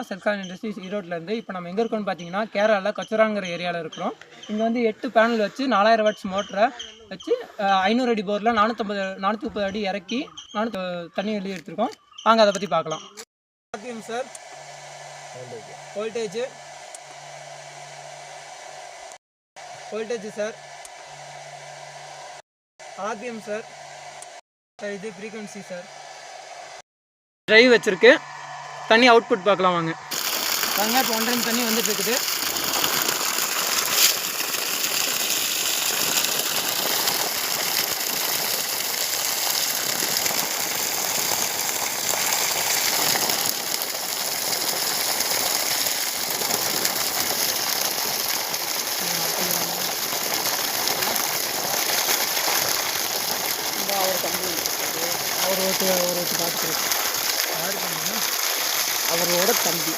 Celkon industries ஈரோட்டிலேருந்து இப்போ நம்ம எங்கே இருக்கோம்னு பார்த்தீங்கன்னா கேரளாவில் கச்சுராங்கிற ஏரியாவில் இருக்கிறோம். இங்கே வந்து 8 பேனல் வச்சு 4000 வாட்ஸ் மோட்டரை வச்சு 500 அடி போரில் 430 அடி இறக்கி தண்ணி வெளியே எடுத்துருக்கோம். வாங்க அதை பற்றி பார்க்கலாம். RPM sir, voltage sir, RPM sir, இது ஃப்ரீக்வன்சி சார், டிரைவ் வச்சுருக்கு. தண்ணி அவுட்புட் பார்க்கலாம் வாங்க. இப்போ 1 தண்ணி வந்துட்டு இருக்குது. அவர் பார்த்துக்கிறேன். அவரோட தம்பி